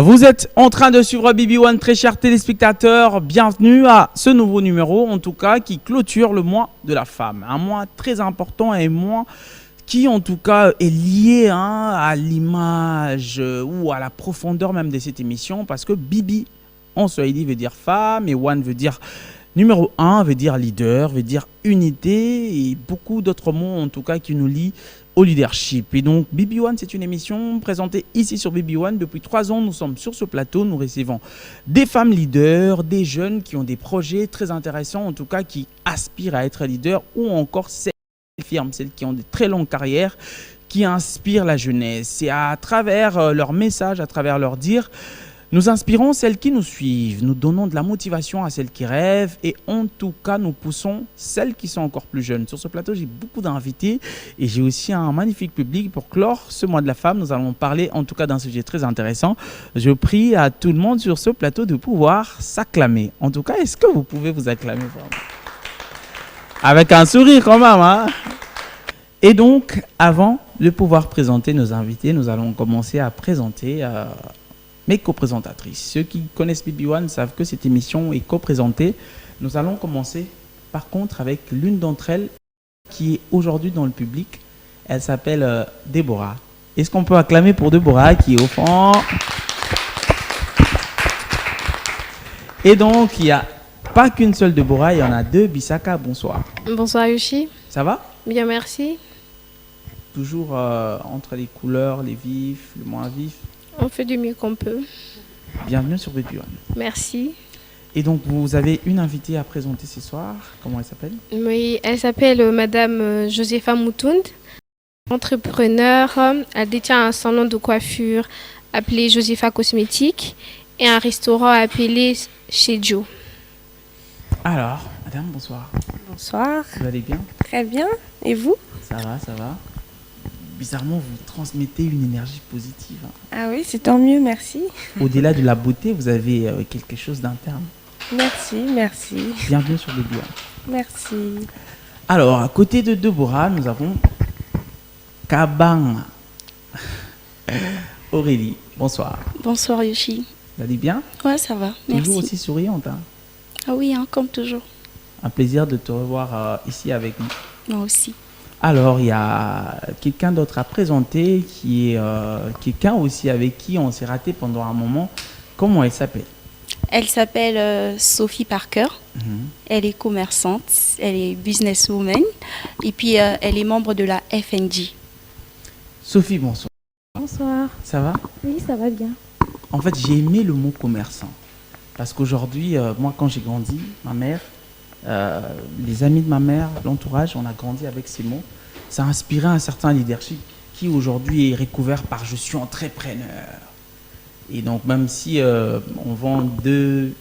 Vous êtes en train de suivre BB1, très chers téléspectateurs. Bienvenue à ce nouveau numéro, en tout cas, qui clôture le mois de la femme. Un mois très important et un mois qui, en tout cas, est lié à l'image ou à la profondeur même de cette émission. Parce que Bibi, en swahili, veut dire femme et One veut dire numéro 1, veut dire leader, veut dire unité et beaucoup d'autres mots, en tout cas, qui nous lient au leadership. Et donc BB1, c'est une émission présentée ici sur BB1. Depuis 3 ans, nous sommes sur ce plateau. Nous recevons des femmes leaders, des jeunes qui ont des projets très intéressants, en tout cas qui aspirent à être leaders, ou encore celles qui ont de très longues carrières, qui inspirent la jeunesse. Et à travers leurs messages, à travers leurs dires, nous inspirons celles qui nous suivent, nous donnons de la motivation à celles qui rêvent et en tout cas, nous poussons celles qui sont encore plus jeunes. Sur ce plateau, j'ai beaucoup d'invités et j'ai aussi un magnifique public pour clore ce mois de la femme. Nous allons parler en tout cas d'un sujet très intéressant. Je prie à tout le monde sur ce plateau de pouvoir s'acclamer. En tout cas, est-ce que vous pouvez vous acclamer vraiment ? Avec un sourire quand même, hein ? Et donc, avant de pouvoir présenter nos invités, nous allons commencer à présenter mes co-présentatrices. Ceux qui connaissent BB1 savent que cette émission est co-présentée. Nous allons commencer par contre avec l'une d'entre elles qui est aujourd'hui dans le public. Elle s'appelle Déborah. Est-ce qu'on peut acclamer pour Déborah qui est au fond? Et donc, il n'y a pas qu'une seule Déborah, il y en a deux. Bissaka, bonsoir. Bonsoir Yoshi. Ça va? Bien, merci. Toujours entre les couleurs, les vifs, le moins vif. On fait du mieux qu'on peut. Bienvenue sur BB1. Merci. Et donc, vous avez une invitée à présenter ce soir. Comment elle s'appelle? Oui, elle s'appelle Madame Josepha Moutound, entrepreneure. Elle détient un salon de coiffure appelé Josepha Cosmétique et un restaurant appelé Chez Joe. Alors, madame, bonsoir. Bonsoir. Vous allez bien? Très bien. Et vous? Ça va, ça va. Bizarrement, vous transmettez une énergie positive. Ah oui, c'est tant mieux, merci. Au-delà de la beauté, vous avez quelque chose d'interne. Merci, merci. Bienvenue sur le bureau. Merci. Alors, à côté de Deborah, nous avons Kabang. Aurélie, bonsoir. Bonsoir Yoshi. Vous allez bien? Ouais, ça va, merci. Toujours aussi souriante. Hein? Ah oui, hein, comme toujours. Un plaisir de te revoir ici avec nous. Moi aussi. Alors, il y a quelqu'un d'autre à présenter qui est quelqu'un aussi avec qui on s'est raté pendant un moment. Comment elle s'appelle? Elle s'appelle Sophie Parker. Mhm. Elle est commerçante, elle est businesswoman et puis elle est membre de la FNJ. Sophie, bonsoir. Bonsoir. Ça va? Oui, ça va bien. En fait, j'ai aimé le mot commerçant. Parce qu'aujourd'hui, moi, quand j'ai grandi, ma mère, les amis de ma mère, l'entourage, on a grandi avec ces mots. Ça a inspiré un certain leadership qui aujourd'hui est recouvert par je suis entrepreneur. Et donc même si on vend deux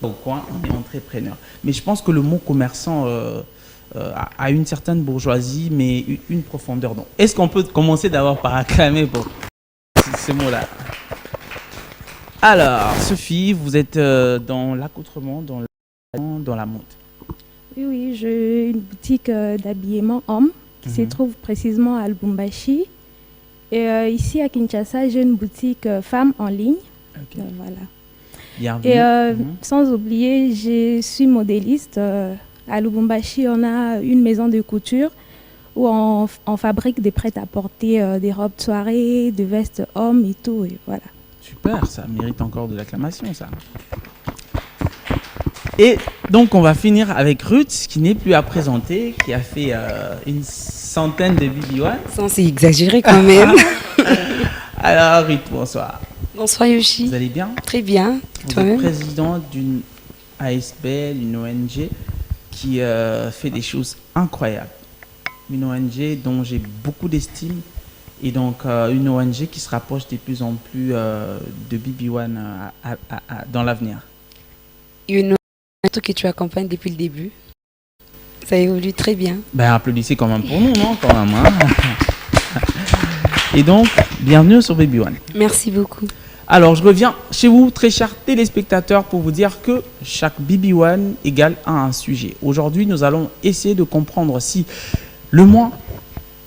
au coin, on est entrepreneur. Mais je pense que le mot commerçant a une certaine bourgeoisie, mais une profondeur. Donc, est-ce qu'on peut commencer d'abord par acclamer pour ce mot-là? Alors, Sophie, vous êtes dans l'accoutrement, dans la mode. Oui, j'ai une boutique d'habillement homme qui se trouve précisément à Lubumbashi. Et ici à Kinshasa, j'ai une boutique femmes en ligne. Okay. Voilà. Bienvenue. Et sans oublier, je suis modéliste. À Lubumbashi, on a une maison de couture où on fabrique des prêt-à-porter, des robes de soirée, des vestes hommes et tout. Et voilà. Super, ça mérite encore de l'acclamation, ça. Et donc, on va finir avec Ruth, qui n'est plus à présenter, qui a fait une centaine de BB1. Sans s'exagérer quand même. Alors, Ruth, bonsoir. Bonsoir Yoshi. Vous allez bien? Très bien. Vous êtes présidente d'une ASBL, une ONG qui fait des choses incroyables. Une ONG dont j'ai beaucoup d'estime. Et donc, une ONG qui se rapproche de plus en plus de BB1 dans l'avenir. Une ONG que tu accompagnes depuis le début. Ça évolue très bien. Ben, applaudissez quand même pour nous, non? Quand même, hein. Et donc, bienvenue sur BB1. Merci beaucoup. Alors, je reviens chez vous, très chers téléspectateurs, pour vous dire que chaque BB1 égale à un sujet. Aujourd'hui, nous allons essayer de comprendre si le mois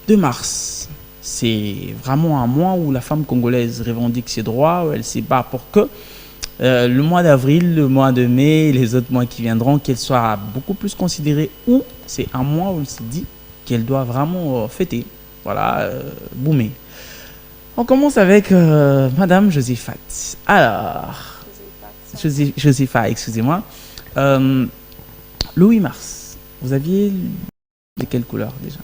de mars C'est vraiment un mois où la femme congolaise revendique ses droits, où elle se bat pour que le mois d'avril, le mois de mai, les autres mois qui viendront, qu'elle soit beaucoup plus considérée, ou c'est un mois où elle se dit qu'elle doit vraiment fêter, voilà, boomer. On commence avec Madame Joséphat. Alors, Joséphat, excusez-moi. Le 8 mars, vous aviez de quelle couleur déjà?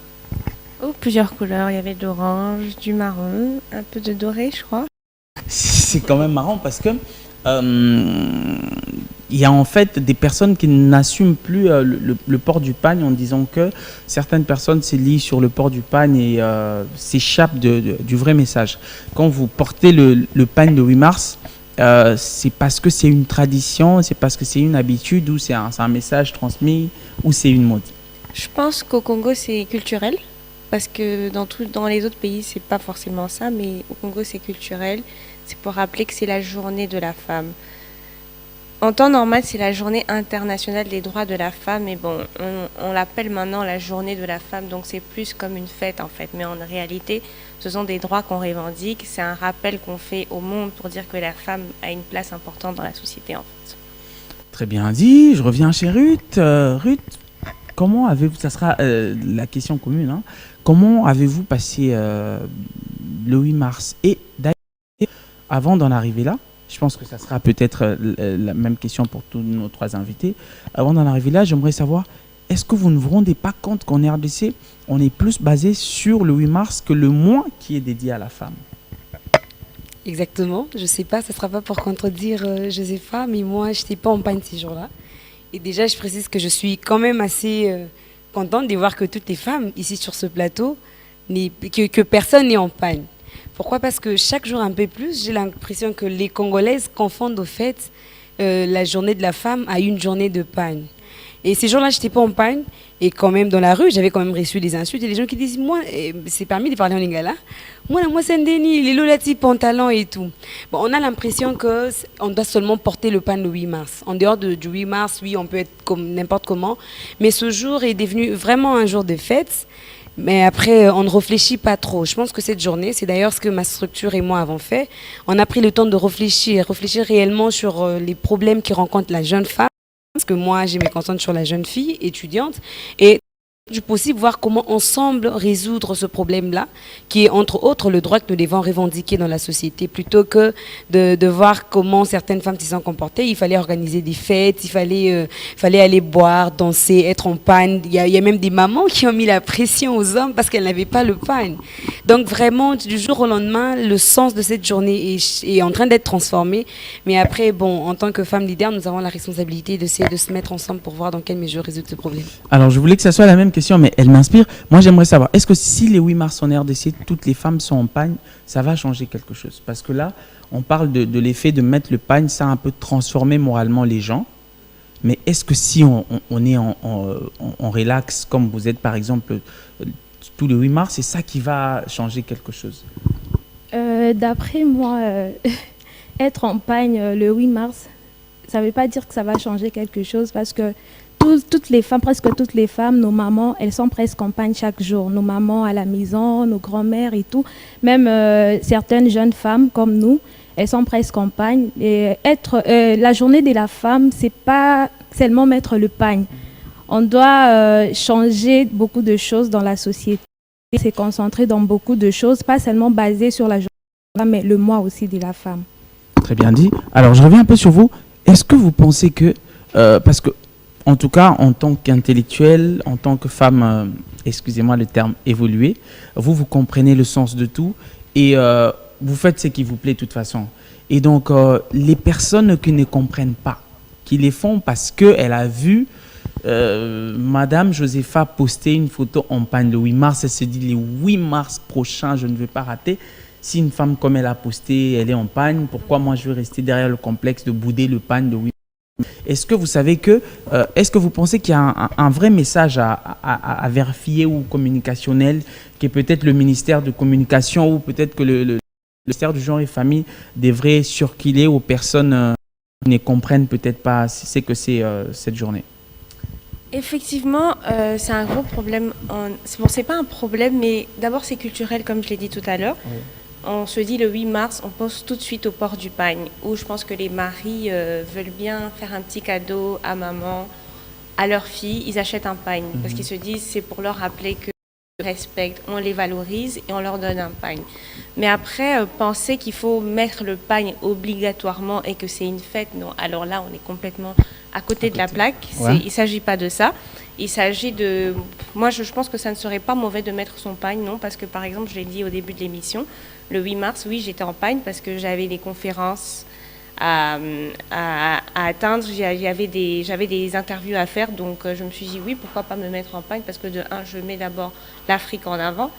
Oh, plusieurs couleurs. Il y avait de l'orange, du marron, un peu de doré, je crois. C'est quand même marrant parce que il y a en fait des personnes qui n'assument plus le port du pagne en disant que certaines personnes se lient sur le port du pagne et s'échappent du vrai message. Quand vous portez le pagne de 8 mars, c'est parce que c'est une tradition, c'est parce que c'est une habitude ou c'est un message transmis ou c'est une mode. Je pense qu'au Congo, c'est culturel. Parce que dans les autres pays, c'est pas forcément ça, mais au Congo, c'est culturel. C'est pour rappeler que c'est la journée de la femme. En temps normal, c'est la journée internationale des droits de la femme. Et bon, on l'appelle maintenant la journée de la femme, donc c'est plus comme une fête en fait. Mais en réalité, ce sont des droits qu'on revendique. C'est un rappel qu'on fait au monde pour dire que la femme a une place importante dans la société en fait. Très bien dit, je reviens chez Ruth. Ruth, comment avez-vous, ça sera la question commune, hein, comment avez-vous passé le 8 mars? Et d'ailleurs, avant d'en arriver là, je pense que ça sera peut-être la même question pour tous nos trois invités. Avant d'en arriver là, j'aimerais savoir, est-ce que vous ne vous rendez pas compte qu'en RDC, on est plus basé sur le 8 mars que le mois qui est dédié à la femme? Exactement. Je sais pas, ça sera pas pour contredire Josépha, mais moi, je n'étais pas en panne ces jours-là. Et déjà, je précise que je suis quand même assez contente de voir que toutes les femmes ici sur ce plateau, que personne n'est en panne. Pourquoi? Parce que chaque jour un peu plus, j'ai l'impression que les Congolaises confondent au fait la journée de la femme à une journée de panne. Et ces jours-là, je n'étais pas en panne. Et quand même, dans la rue, j'avais quand même reçu des insultes. Et des gens qui disent, moi, c'est permis de parler en lingala. Moi, c'est un déni, les lolati, pantalons et tout. Bon, on a l'impression qu'on doit seulement porter le pan le 8 mars. En dehors du 8 mars, oui, on peut être comme n'importe comment. Mais ce jour est devenu vraiment un jour de fête. Mais après, on ne réfléchit pas trop. Je pense que cette journée, c'est d'ailleurs ce que ma structure et moi avons fait. On a pris le temps de réfléchir réellement sur les problèmes qui rencontre la jeune femme. Parce que moi, je me concentre sur la jeune fille étudiante. Et du possible, voir comment ensemble résoudre ce problème-là, qui est entre autres le droit que nous devons revendiquer dans la société, plutôt que de voir comment certaines femmes se sont comportées. Il fallait organiser des fêtes, il fallait aller boire, danser, être en panne. Il y a même des mamans qui ont mis la pression aux hommes parce qu'elles n'avaient pas le panne. Donc vraiment, du jour au lendemain, le sens de cette journée est en train d'être transformé. Mais après, bon, en tant que femme leader, nous avons la responsabilité d'essayer de se mettre ensemble pour voir dans quelle mesure résoudre ce problème. Alors, je voulais que ça soit la même question, mais elle m'inspire. Moi, j'aimerais savoir, est-ce que si les 8 mars en RDC, toutes les femmes sont en pagne, ça va changer quelque chose? Parce que là, on parle de l'effet de mettre le pagne, ça a un peu transformé moralement les gens. Mais est-ce que si on est en relax, comme vous êtes par exemple tous les 8 mars, c'est ça qui va changer quelque chose? D'après moi, être en pagne le 8 mars, ça ne veut pas dire que ça va changer quelque chose parce que toutes les femmes, presque toutes les femmes, nos mamans, elles sont presque en pagne chaque jour. Nos mamans à la maison, nos grands-mères et tout. Même certaines jeunes femmes comme nous, elles sont presque en pagne. Et la journée de la femme, c'est pas seulement mettre le pagne. On doit changer beaucoup de choses dans la société. C'est concentrer dans beaucoup de choses, pas seulement basé sur la journée de la femme, mais le mois aussi de la femme. Très bien dit. Alors, je reviens un peu sur vous. Est-ce que vous pensez que, parce que, en tout cas, en tant qu'intellectuel, en tant que femme, excusez-moi le terme évolué, vous comprenez le sens de tout et vous faites ce qui vous plaît de toute façon. Et donc, les personnes qui ne comprennent pas, qui les font parce qu'elle a vu Madame Josépha poster une photo en panne le 8 mars, elle se dit le 8 mars prochain, je ne vais pas rater. Si une femme comme elle a posté, elle est en panne, pourquoi moi je vais rester derrière le complexe de bouder le panne de 8 mars? Est-ce que vous savez que, est-ce que vous pensez qu'il y a un vrai message à vérifier ou communicationnel, qui est peut-être le ministère de communication ou peut-être que le ministère du genre et famille devrait circuler aux personnes qui ne comprennent peut-être pas c'est que c'est cette journée? Effectivement, c'est un gros problème. C'est pas un problème, mais d'abord c'est culturel, comme je l'ai dit tout à l'heure. Oui. On se dit le 8 mars, on pense tout de suite au port du pagne, où je pense que les maris veulent bien faire un petit cadeau à maman, à leur fille, ils achètent un pagne, parce qu'ils se disent c'est pour leur rappeler que on les respecte, on les valorise et on leur donne un pagne. Mais après, penser qu'il faut mettre le pagne obligatoirement et que c'est une fête, non. Alors là, on est complètement à côté de la plaque. Ouais. Il ne s'agit pas de ça. Il s'agit de... Moi, je pense que ça ne serait pas mauvais de mettre son pagne, non, parce que par exemple, je l'ai dit au début de l'émission, le 8 mars, oui, j'étais en pagne parce que j'avais des conférences à atteindre, j'avais des interviews à faire, donc je me suis dit oui, pourquoi pas me mettre en pagne, parce que de un, je mets d'abord l'Afrique en avant,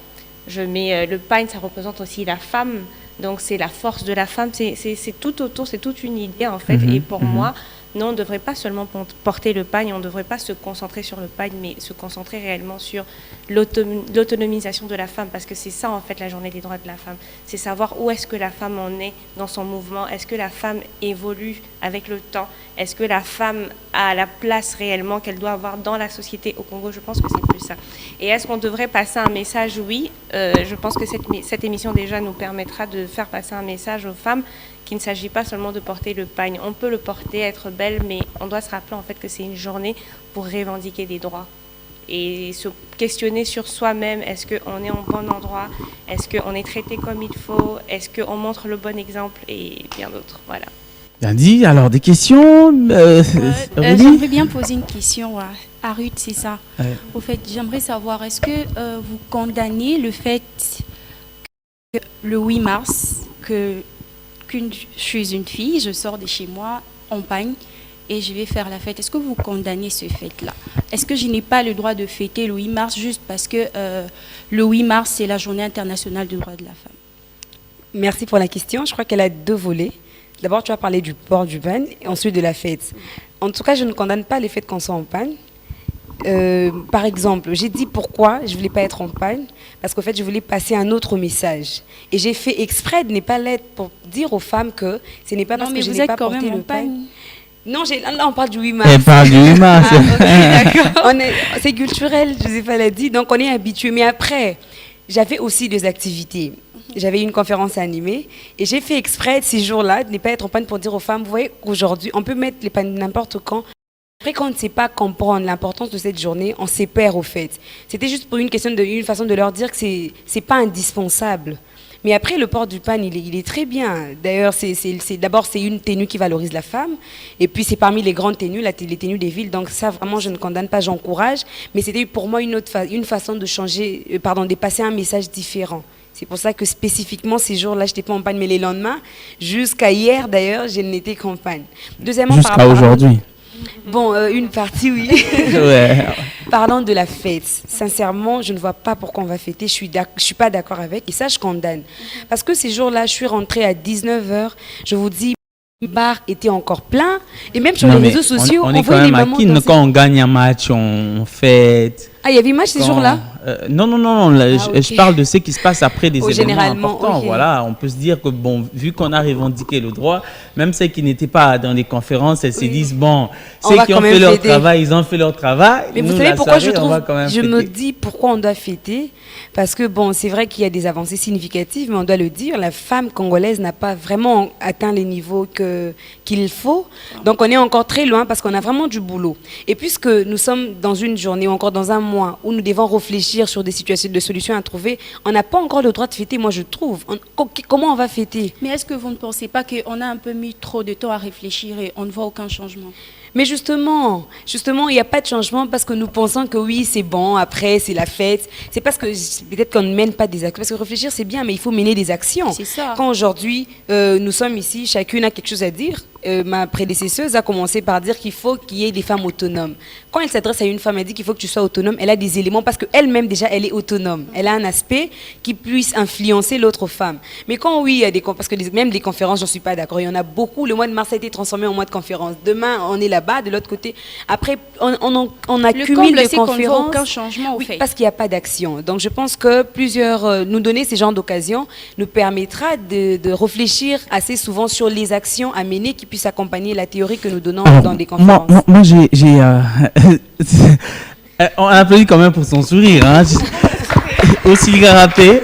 je mets le pagne, ça représente aussi la femme, donc c'est la force de la femme, c'est tout autour, c'est toute une idée en fait, et pour moi, non, on ne devrait pas seulement porter le pagne, on ne devrait pas se concentrer sur le pagne, mais se concentrer réellement sur l'autonomisation de la femme, parce que c'est ça en fait la journée des droits de la femme. C'est savoir où est-ce que la femme en est dans son mouvement, est-ce que la femme évolue avec le temps, est-ce que la femme a la place réellement qu'elle doit avoir dans la société au Congo. Je pense que c'est plus ça. Et est-ce qu'on devrait passer un message? Oui, je pense que cette émission déjà nous permettra de faire passer un message aux femmes qu'il ne s'agit pas seulement de porter le pagne. On peut le porter, être belle, mais on doit se rappeler en fait que c'est une journée pour revendiquer des droits et se questionner sur soi-même. Est-ce qu'on est au bon endroit? Est-ce qu'on est traité comme il faut? Est-ce qu'on montre le bon exemple? Et bien d'autres. Voilà. Bien dit. Alors, des questions J'aimerais bien poser une question à Ruth, c'est ça. Ouais. Au fait, j'aimerais savoir, est-ce que vous condamnez le fait que le 8 mars, que je suis une fille, je sors de chez moi en pagne et je vais faire la fête. Est-ce que vous condamnez ce fait-là? Est-ce que je n'ai pas le droit de fêter le 8 mars juste parce que le 8 mars, c'est la journée internationale des droits de la femme? Merci pour la question. Je crois qu'elle a deux volets. D'abord, tu as parlé du port du pagne et ensuite de la fête. En tout cas, je ne condamne pas les fêtes qu'on soit en pagne. Par exemple, j'ai dit pourquoi je ne voulais pas être en pagne, parce qu'en fait, je voulais passer un autre message. Et j'ai fait exprès de ne pas l'être pour dire aux femmes que ce n'est pas parce que je n'ai pas porté le pagne. Non, là, on parle du 8 mars. Elle parle du 8 mars. Okay, d'accord. C'est culturel, Josépha l'a dit, donc on est habitué. Mais après, j'avais aussi des activités. J'avais une conférence à animer et j'ai fait exprès ces jours-là de ne pas être en panne pour dire aux femmes, vous voyez qu'aujourd'hui, on peut mettre les pannes n'importe quand. Après, quand on ne sait pas comprendre l'importance de cette journée, on s'y perd au fait. C'était juste pour une façon de leur dire que c'est pas indispensable. Mais après, le port du pagne, il est très bien. D'ailleurs, d'abord, c'est une tenue qui valorise la femme. Et puis, c'est parmi les grandes tenues, les tenues des villes. Donc ça, vraiment, je ne condamne pas, j'encourage. Mais c'était pour moi une façon de changer, de passer un message différent. C'est pour ça que spécifiquement, ces jours-là, je n'étais pas en panne. Mais les lendemains, jusqu'à hier, d'ailleurs, je n'étais qu'en panne. Deuxièmement, jusqu'à aujourd'hui. Bon, une partie, oui. Ouais. Parlant de la fête, sincèrement, je ne vois pas pourquoi on va fêter. Je suis pas d'accord avec. Et ça, je condamne. Parce que ces jours-là, je suis rentrée à 19h. Je vous dis, le bar était encore plein. Et même sur les réseaux sociaux, on est quand même acquis. Quand on gagne un match, on fête. Ah, il y avait match ces jours-là? Non. Je parle de ce qui se passe après des événements importants. Okay. Voilà, on peut se dire que, bon, vu qu'on a revendiqué le droit, même ceux qui n'étaient pas dans les conférences, elles se disent, bon, ceux qui ont fait leur travail, ils ont fait leur travail. Mais vous savez pourquoi je me dis pourquoi on doit fêter? Parce que, bon, c'est vrai qu'il y a des avancées significatives, mais on doit le dire, la femme congolaise n'a pas vraiment atteint les niveaux qu'il faut. Donc, on est encore très loin parce qu'on a vraiment du boulot. Et puisque nous sommes dans une journée ou encore dans un mois où nous devons réfléchir sur des situations de solutions à trouver, on n'a pas encore le droit de fêter, moi je trouve. Comment on va fêter? Mais est-ce que vous ne pensez pas qu'on a un peu mis trop de temps à réfléchir et on ne voit aucun changement? Mais justement, il n'y a pas de changement parce que nous pensons que oui, c'est bon, après, c'est la fête. C'est parce que peut-être qu'on ne mène pas des actions. Parce que réfléchir, c'est bien, mais il faut mener des actions. C'est ça. Quand aujourd'hui, nous sommes ici, chacune a quelque chose à dire. Ma prédécesseuse a commencé par dire qu'il faut qu'il y ait des femmes autonomes. Quand elle s'adresse à une femme, elle dit qu'il faut que tu sois autonome. Elle a des éléments parce qu'elle-même, déjà, elle est autonome. Elle a un aspect qui puisse influencer l'autre femme. Mais quand, oui, il y a parce que même les conférences, j'en suis pas d'accord. Il y en a beaucoup. Le mois de mars a été transformé en mois de conférence. Demain, on est là-bas, de l'autre côté. Après, on accumule des conférences. Qu'on ne voit aucun changement, oui, parce qu'il n'y a pas d'action. Donc, je pense que nous donner ces genres d'occasions nous permettra de réfléchir assez souvent sur les actions à mener qui puisse accompagner la théorie que nous donnons Alors, dans des conférences. Moi j'ai on applaudit quand même pour son sourire. Hein. Aussi le garapé.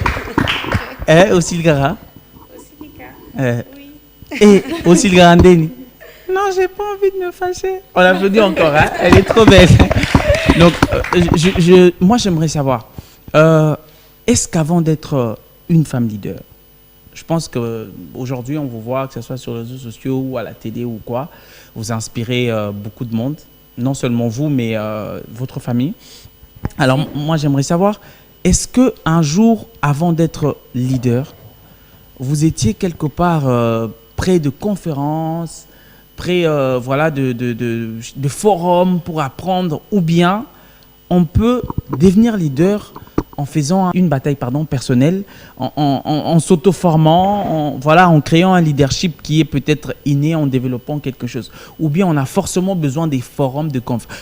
Aussi le gara. Et aussi le garandeni. Non, j'ai pas envie de me fâcher. On l'applaudit encore, hein. Elle est trop belle. Donc, moi, j'aimerais savoir, est-ce qu'avant d'être une femme leader, je pense qu'aujourd'hui, on vous voit, que ce soit sur les réseaux sociaux ou à la télé ou quoi, vous inspirez beaucoup de monde, non seulement vous, mais votre famille. Alors, moi, j'aimerais savoir, est-ce qu'un jour, avant d'être leader, vous étiez quelque part près de conférences, près voilà, de forums pour apprendre, ou bien on peut devenir leader en faisant une bataille personnelle, en s'auto-formant, voilà, en créant un leadership qui est peut-être inné, en développant quelque chose. Ou bien on a forcément besoin des forums de conférences.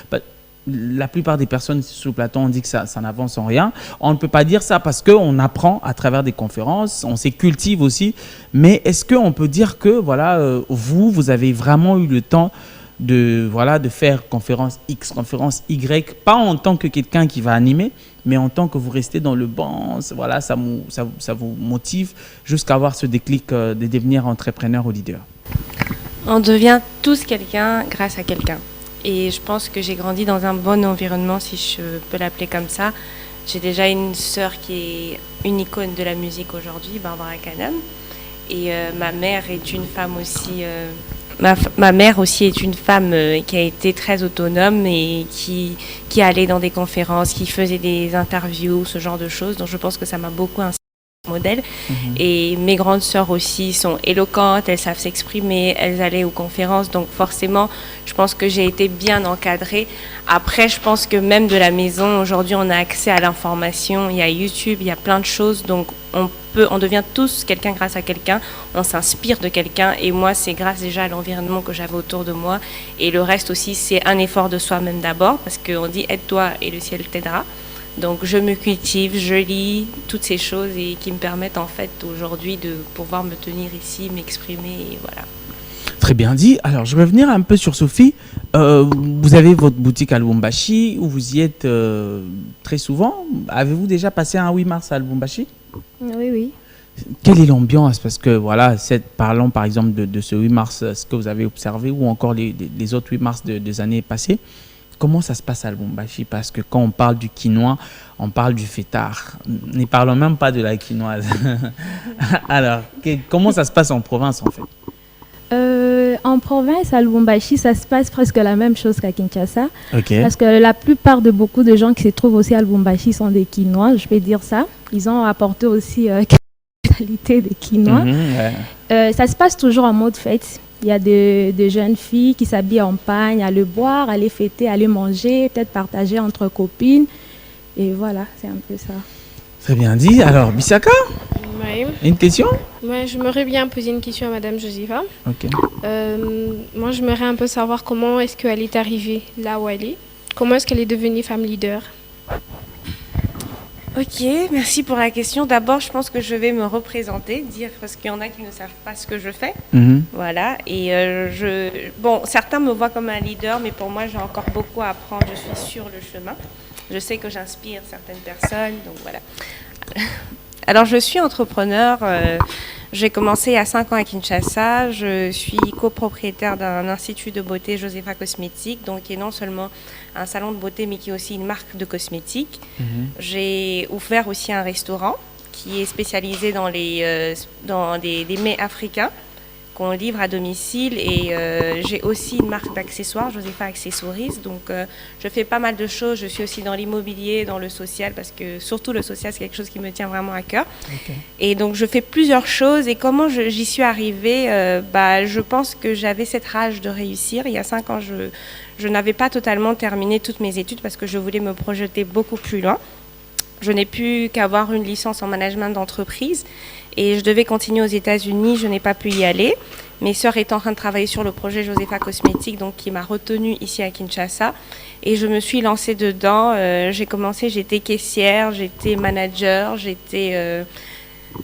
La plupart des personnes sur le plateau ont dit que ça n'avance en rien. On ne peut pas dire ça parce qu'on apprend à travers des conférences, on se cultive aussi. Mais est-ce qu'on peut dire que voilà, vous avez vraiment eu le temps de faire conférence X, conférence Y, pas en tant que quelqu'un qui va animer, mais en tant que vous restez dans le banc, voilà, ça vous motive jusqu'à avoir ce déclic de devenir entrepreneur ou leader? On devient tous quelqu'un grâce à quelqu'un. Et je pense que j'ai grandi dans un bon environnement, si je peux l'appeler comme ça. J'ai déjà une sœur qui est une icône de la musique aujourd'hui, Barbara Canham. Et ma mère est une femme aussi... Ma mère aussi est une femme qui a été très autonome et qui allait dans des conférences, qui faisait des interviews, ce genre de choses. Donc je pense que ça m'a beaucoup inspiré. Modèle. Et mes grandes sœurs aussi sont éloquentes, elles savent s'exprimer, elles allaient aux conférences, donc forcément je pense que j'ai été bien encadrée. Après je pense que même de la maison, aujourd'hui on a accès à l'information, il y a YouTube, il y a plein de choses, donc on devient tous quelqu'un grâce à quelqu'un, on s'inspire de quelqu'un, et moi c'est grâce déjà à l'environnement que j'avais autour de moi, et le reste aussi c'est un effort de soi-même d'abord, parce qu'on dit aide-toi et le ciel t'aidera. Donc je me cultive, je lis toutes ces choses et qui me permettent en fait aujourd'hui de pouvoir me tenir ici, m'exprimer et voilà. Très bien dit. Alors je vais revenir un peu sur Sophie. Vous avez votre boutique à Lubumbashi où vous y êtes très souvent. Avez-vous déjà passé un 8 mars à Lubumbashi? Oui. Quelle est l'ambiance? Parce que voilà, parlons par exemple de ce 8 mars, ce que vous avez observé ou encore les autres 8 mars des années passées. Comment ça se passe à Lubumbashi? Parce que quand on parle du quinoa, on parle du fêtard. Ne parlons même pas de la quinoise. Alors, comment ça se passe en province en fait? En province, à Lubumbashi, ça se passe presque la même chose qu'à Kinshasa. Okay. Parce que la plupart de beaucoup de gens qui se trouvent aussi à Lubumbashi sont des Quinois, je peux dire ça. Ils ont apporté aussi qualité des Quinois. Ça se passe toujours en mode fête. Il y a de jeunes filles qui s'habillent en pagne, à le boire, à les fêter, à le manger, peut-être partager entre copines. Et voilà, c'est un peu ça. Très bien dit. Alors, Bissaka, Oui. Une question? Moi, j'aimerais bien poser une question à Madame Josepha. Ok. Moi, j'aimerais un peu savoir comment est-ce qu'elle est arrivée là où elle est. Comment est-ce qu'elle est devenue femme leader? Ok, merci pour la question. D'abord, je pense que je vais me représenter, dire parce qu'il y en a qui ne savent pas ce que je fais. Voilà. Et bon, certains me voient comme un leader, mais pour moi, j'ai encore beaucoup à apprendre. Je suis sur le chemin. Je sais que j'inspire certaines personnes, donc voilà. Alors, je suis entrepreneur. J'ai commencé il y a 5 ans à Kinshasa. Je suis copropriétaire d'un institut de beauté, Josepha Cosmétiques, donc qui est non seulement un salon de beauté, mais qui est aussi une marque de cosmétiques. J'ai ouvert aussi un restaurant qui est spécialisé dans des mets africains qu'on livre à domicile. Et j'ai aussi une marque d'accessoires, Josepha Accessories. Donc, je fais pas mal de choses. Je suis aussi dans l'immobilier, dans le social, parce que surtout le social, c'est quelque chose qui me tient vraiment à cœur. Okay. Et donc, je fais plusieurs choses. Et comment j'y suis arrivée je pense que j'avais cette rage de réussir. Il y a 5 ans, je n'avais pas totalement terminé toutes mes études parce que je voulais me projeter beaucoup plus loin. Je n'ai pu qu'avoir une licence en management d'entreprise et je devais continuer aux États-Unis. Je n'ai pas pu y aller. Mes sœurs étaient en train de travailler sur le projet Josepha Cosmétiques, donc qui m'a retenue ici à Kinshasa. Et je me suis lancée dedans. J'ai commencé, j'étais caissière, j'étais manager, j'étais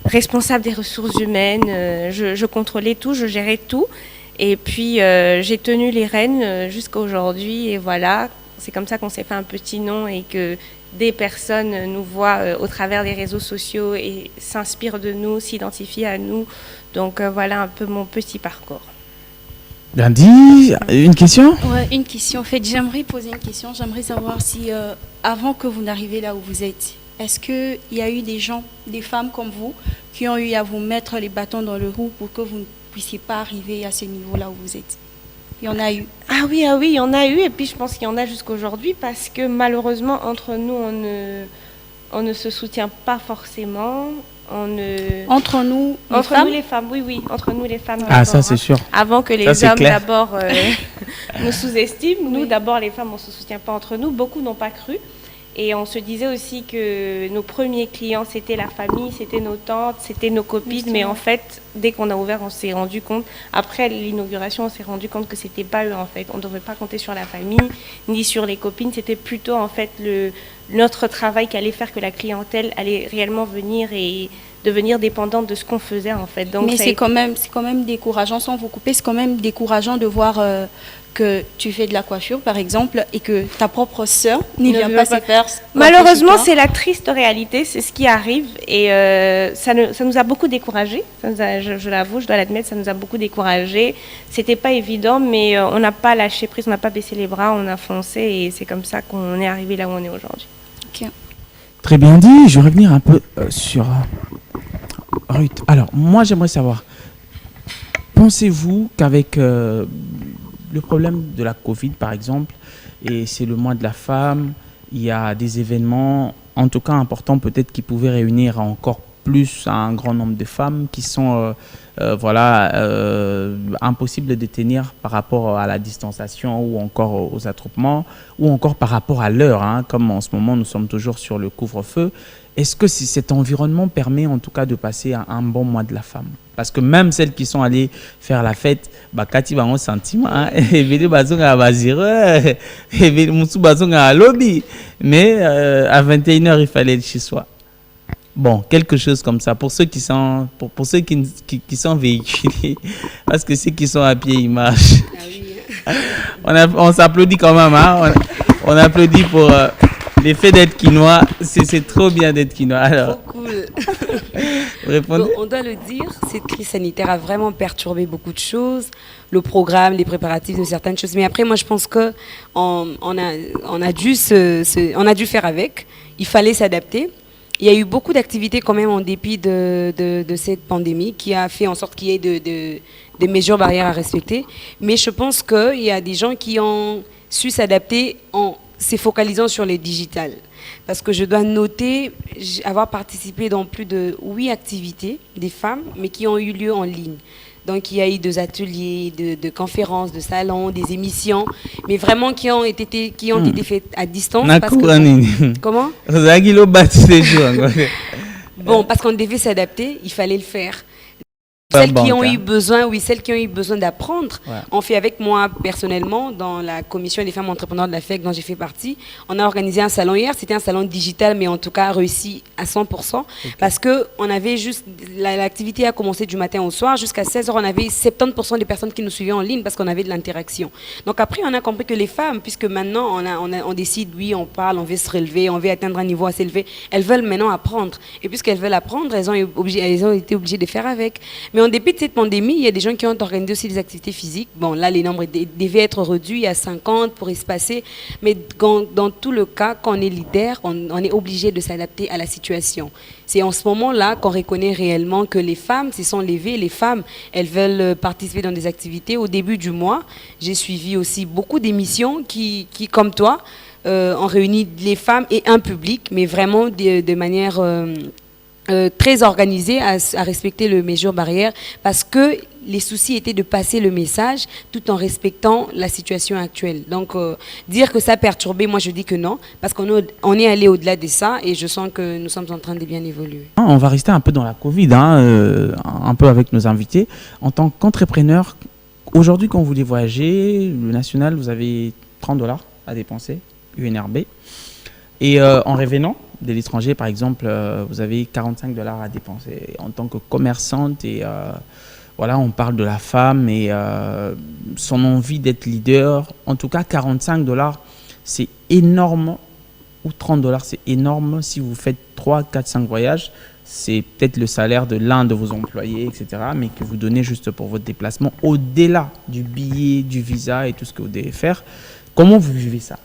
responsable des ressources humaines. Je contrôlais tout, je gérais tout. Et puis, j'ai tenu les rênes jusqu'à aujourd'hui. Et voilà, c'est comme ça qu'on s'est fait un petit nom et que des personnes nous voient au travers des réseaux sociaux et s'inspirent de nous, s'identifient à nous. Donc, voilà un peu mon petit parcours. Bien dit. Une question? Ouais, une question. En fait, j'aimerais poser une question. J'aimerais savoir si, avant que vous n'arriviez là où vous êtes, est-ce qu'il y a eu des gens, des femmes comme vous, qui ont eu à vous mettre les bâtons dans le roue pour que vous ne puissiez pas arriver à ce niveau-là où vous êtes? Il y en a eu. Ah oui, il y en a eu. Et puis, je pense qu'il y en a jusqu'aujourd'hui parce que malheureusement, entre nous, on ne se soutient pas forcément. Entre nous, les femmes, oui, entre nous les femmes. Ah, ça c'est sûr. Avant que les hommes d'abord nous sous-estiment, nous d'abord les femmes on se soutient pas entre nous. Beaucoup n'ont pas cru et on se disait aussi que nos premiers clients c'était la famille, c'était nos tantes, c'était nos copines. Mais en fait, dès qu'on a ouvert, on s'est rendu compte. Après l'inauguration, on s'est rendu compte que c'était pas eux en fait. On ne devait pas compter sur la famille ni sur les copines. C'était plutôt en fait notre travail qui allait faire que la clientèle allait réellement venir et devenir dépendante de ce qu'on faisait en fait. Donc, mais c'est quand même décourageant, sans vous couper, c'est quand même décourageant de voir que tu fais de la coiffure par exemple et que ta propre sœur n'y vient pas se faire. Malheureusement, c'est la triste réalité, c'est ce qui arrive et ça nous a beaucoup découragés. Je l'avoue, je dois l'admettre, ça nous a beaucoup découragés. C'était pas évident, mais on n'a pas lâché prise, on n'a pas baissé les bras, on a foncé et c'est comme ça qu'on est arrivé là où on est aujourd'hui. Okay. Très bien dit. Je vais revenir un peu sur Ruth. Alors, moi, j'aimerais savoir, pensez-vous qu'avec le problème de la Covid, par exemple, et c'est le mois de la femme, il y a des événements, en tout cas importants, peut-être qui pouvaient réunir encore plus un grand nombre de femmes qui sont impossibles de tenir par rapport à la distanciation ou encore aux attroupements ou encore par rapport à l'heure, hein, comme en ce moment nous sommes toujours sur le couvre-feu. Est-ce que cet environnement permet en tout cas de passer un bon mois de la femme? Parce que même celles qui sont allées faire la fête, quand ils ont un sentiment, mais à 21h, il fallait être chez soi. Bon, quelque chose comme ça, pour ceux qui sont, pour ceux qui sont véhiculés, parce que ceux qui sont à pied, ils marchent. Ah oui. On s'applaudit quand même, hein? On applaudit pour l'effet d'être quinois. C'est trop bien d'être quinois. Alors, trop cool. Répondez. Bon, on doit le dire, cette crise sanitaire a vraiment perturbé beaucoup de choses, le programme, les préparatifs de certaines choses. Mais après, moi, je pense que on a dû faire avec. Il fallait s'adapter. Il y a eu beaucoup d'activités quand même en dépit de cette pandémie qui a fait en sorte qu'il y ait des mesures barrières à respecter. Mais je pense qu'il y a des gens qui ont su s'adapter en se focalisant sur les digitales. Parce que je dois noter avoir participé dans plus de 8 activités des femmes, mais qui ont eu lieu en ligne. Donc il y a eu des ateliers, de conférences, de salons, des émissions, mais vraiment qui ont été faites à distance. Parce que, comment? Bon, parce qu'on devait s'adapter, il fallait le faire. Celles qui ont eu besoin d'apprendre, on fait avec moi personnellement dans la commission des femmes entrepreneurs de la FEC dont j'ai fait partie. On a organisé un salon hier, c'était un salon digital mais en tout cas réussi à 100% parce que on avait juste l'activité a commencé du matin au soir jusqu'à 16h, on avait 70% des personnes qui nous suivaient en ligne parce qu'on avait de l'interaction. Donc après on a compris que les femmes, puisque maintenant on décide, oui, on parle, on veut se relever, on veut atteindre un niveau assez élevé, elles veulent maintenant apprendre. Et puisqu'elles veulent apprendre, elles ont été obligées de faire avec. Mais en dépit de cette pandémie, il y a des gens qui ont organisé aussi des activités physiques. Bon, là, les nombres devaient être réduits à 50 pour espacer. Mais dans tout le cas, quand on est leader, on est obligé de s'adapter à la situation. C'est en ce moment-là qu'on reconnaît réellement que les femmes se sont levées. Les femmes, elles veulent participer dans des activités. Au début du mois, j'ai suivi aussi beaucoup d'émissions qui comme toi, ont réuni les femmes et un public, mais vraiment de manière... très organisée à respecter les mesures barrières parce que les soucis étaient de passer le message tout en respectant la situation actuelle. Donc, dire que ça a perturbé, moi je dis que non, parce qu'on est allé au-delà de ça et je sens que nous sommes en train de bien évoluer. On va rester un peu dans la Covid, un peu avec nos invités. En tant qu'entrepreneur, aujourd'hui quand vous voulez voyager, le national, vous avez $30 à dépenser, UNRB. Et en revenant de l'étranger, par exemple, vous avez $45 à dépenser en tant que commerçante et voilà, on parle de la femme et son envie d'être leader. En tout cas, 45 $, c'est énorme. Ou 30 $, c'est énorme. Si vous faites 3, 4, 5 voyages, c'est peut-être le salaire de l'un de vos employés, etc. Mais que vous donnez juste pour votre déplacement, au-delà du billet, du visa et tout ce que vous devez faire. Comment vous vivez ça?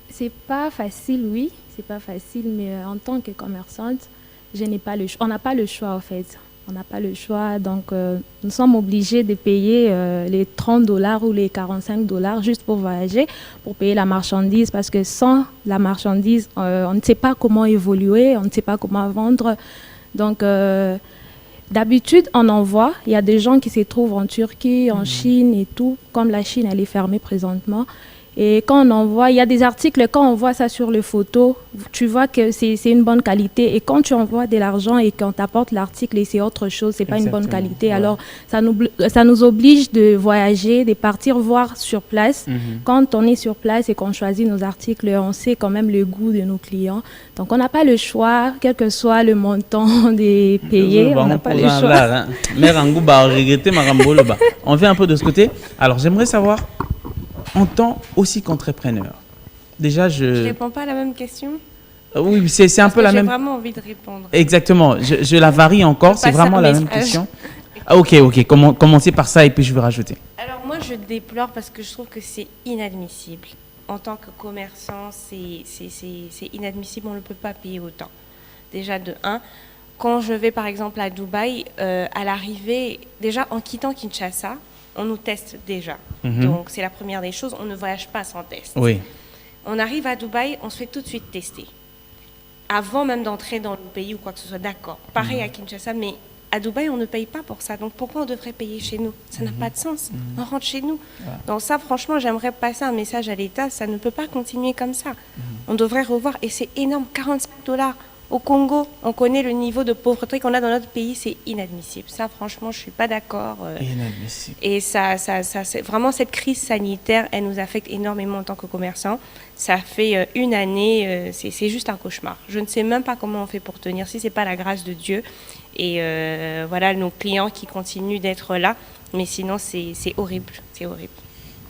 C'est pas facile, oui. C'est pas facile, mais en tant que commerçante, on n'a pas le choix, en fait. On n'a pas le choix, donc nous sommes obligés de payer les 30 $ ou les 45 $ juste pour voyager, pour payer la marchandise, parce que sans la marchandise, on ne sait pas comment évoluer, on ne sait pas comment vendre. Donc, d'habitude, on envoie. Il y a des gens qui se trouvent en Turquie, en Chine et tout, comme la Chine, elle est fermée présentement. Et quand on envoie, il y a des articles, quand on voit ça sur les photos, tu vois que c'est une bonne qualité. Et quand tu envoies de l'argent et qu'on t'apporte l'article et c'est autre chose, c'est pas une bonne qualité. Ouais. Alors, ça nous oblige de voyager, de partir voir sur place. Quand on est sur place et qu'on choisit nos articles, on sait quand même le goût de nos clients. Donc, on n'a pas le choix, quel que soit le montant des payés, on n'a pas le choix. On vient un peu de ce côté. Alors, j'aimerais savoir, en tant aussi qu'entrepreneur, déjà je réponds pas à la même question. Oui, c'est un peu la même. J'ai vraiment envie de répondre. Exactement, je la varie encore, c'est vraiment la même question. Ah, ok, commencez par ça et puis je vais rajouter. Alors moi je déplore parce que je trouve que c'est inadmissible. En tant que commerçant, c'est inadmissible, on ne peut pas payer autant. Déjà de 1, quand je vais par exemple à Dubaï, à l'arrivée, déjà en quittant Kinshasa, on nous teste déjà. Donc, c'est la première des choses. On ne voyage pas sans test. Oui. On arrive à Dubaï, on se fait tout de suite tester. Avant même d'entrer dans le pays ou quoi que ce soit, d'accord. Pareil à Kinshasa, mais à Dubaï, on ne paye pas pour ça. Donc, pourquoi on devrait payer chez nous? Ça n'a pas de sens. On rentre chez nous. Donc ça, franchement, j'aimerais passer un message à l'État. Ça ne peut pas continuer comme ça. On devrait revoir. Et c'est énorme, 45 $. Au Congo, on connaît le niveau de pauvreté qu'on a dans notre pays, c'est inadmissible. Ça, franchement, je ne suis pas d'accord. Inadmissible. Et ça, c'est vraiment cette crise sanitaire, elle nous affecte énormément en tant que commerçants. Ça fait une année, c'est juste un cauchemar. Je ne sais même pas comment on fait pour tenir, si ce n'est pas la grâce de Dieu. Et voilà, nos clients qui continuent d'être là. Mais sinon, c'est horrible, c'est horrible.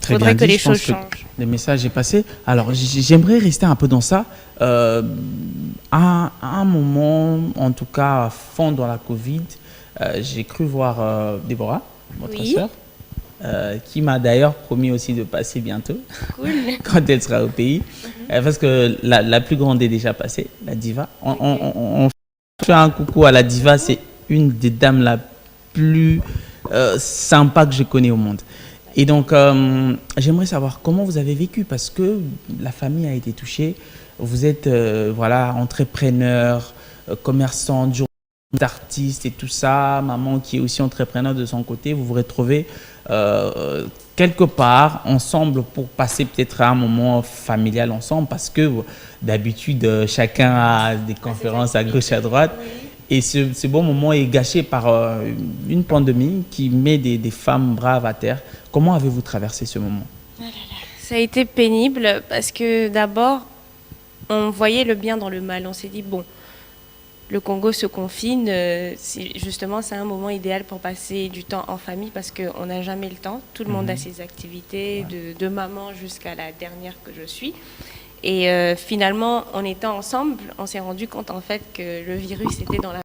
Il faudrait que les choses changent. Le message est passé. Alors, j'aimerais rester un peu dans ça. À un moment, en tout cas, à fond dans la Covid, j'ai cru voir Déborah, votre sœur, qui m'a d'ailleurs promis aussi de passer bientôt, quand elle sera au pays. Parce que la plus grande est déjà passée, la diva. On fait un coucou à la diva, c'est une des dames la plus sympa que je connais au monde. Et donc, j'aimerais savoir comment vous avez vécu, parce que la famille a été touchée. Vous êtes voilà, entrepreneur, commerçant, journaliste, artiste et tout ça. Maman qui est aussi entrepreneur de son côté. Vous vous retrouvez quelque part ensemble pour passer peut-être un moment familial ensemble, parce que d'habitude, chacun a des conférences à gauche, à droite. Et ce bon moment est gâché par une pandémie qui met des femmes braves à terre. Comment avez-vous traversé ce moment? Ça a été pénible parce que d'abord, on voyait le bien dans le mal. On s'est dit, bon, le Congo se confine. Justement, c'est un moment idéal pour passer du temps en famille parce qu'on n'a jamais le temps. Tout le monde a ses activités, de maman jusqu'à la dernière que je suis. Et finalement, en étant ensemble, on s'est rendu compte en fait que le virus était dans la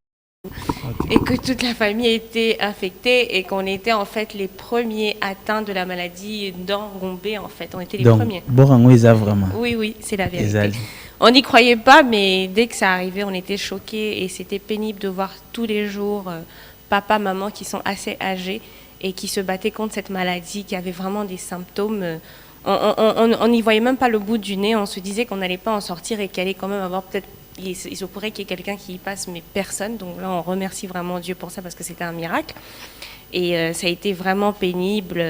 et que toute la famille était infectée et qu'on était en fait les premiers atteints de la maladie dans Gombe en fait. On était les premiers. Vraiment. Oui, c'est la vérité. On n'y croyait pas, mais dès que ça arrivait, on était choqués et c'était pénible de voir tous les jours papa, maman qui sont assez âgés et qui se battaient contre cette maladie, qui avaient vraiment des symptômes. On n'y voyait même pas le bout du nez. On se disait qu'on n'allait pas en sortir et qu'il allait quand même avoir peut-être... Il se pourrait qu'il y ait quelqu'un qui y passe, mais personne. Donc là, on remercie vraiment Dieu pour ça parce que c'était un miracle. Et ça a été vraiment pénible.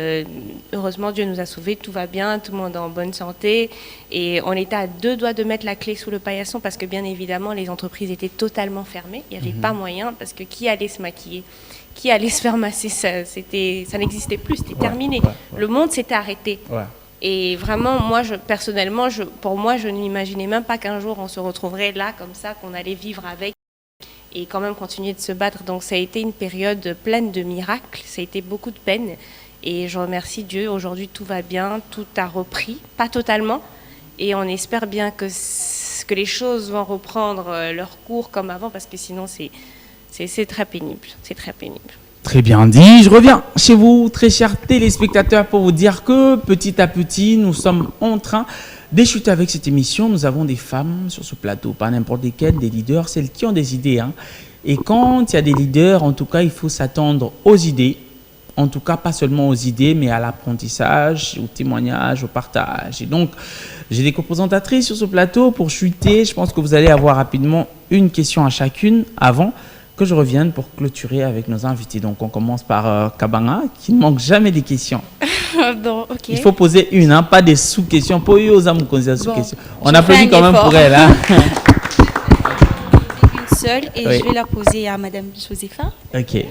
Heureusement, Dieu nous a sauvés. Tout va bien, tout le monde est en bonne santé. Et on était à 2 doigts de mettre la clé sous le paillasson parce que bien évidemment, les entreprises étaient totalement fermées. Il n'y avait pas moyen parce que qui allait se maquiller? Qui allait se faire masser? Ça n'existait plus, c'était terminé. Le monde s'était arrêté. Et vraiment, moi, personnellement, pour moi, je n'imaginais même pas qu'un jour on se retrouverait là, comme ça, qu'on allait vivre avec et quand même continuer de se battre. Donc ça a été une période pleine de miracles, ça a été beaucoup de peine. Et je remercie Dieu, aujourd'hui tout va bien, tout a repris, pas totalement. Et on espère bien que les choses vont reprendre leur cours comme avant, parce que sinon c'est très pénible, c'est très pénible. Très bien dit. Je reviens chez vous, très chers téléspectateurs, pour vous dire que petit à petit, nous sommes en train d'échuter avec cette émission. Nous avons des femmes sur ce plateau, pas n'importe lesquelles, des leaders, celles qui ont des idées. Et quand il y a des leaders, en tout cas, il faut s'attendre aux idées. En tout cas, pas seulement aux idées, mais à l'apprentissage, au témoignage, au partage. Et donc, j'ai des co-présentatrices sur ce plateau pour chuter. Je pense que vous allez avoir rapidement une question à chacune avant que je revienne pour clôturer avec nos invités. Donc, on commence par Kabanga, qui ne manque jamais des questions. Bon, ok. Il faut poser une, pas des sous-questions. Pour eux, aux âmes, sous-questions. On applaudit quand même effort pour elle. Une seule, et Oui. je vais la poser à Madame Josepha. Ok.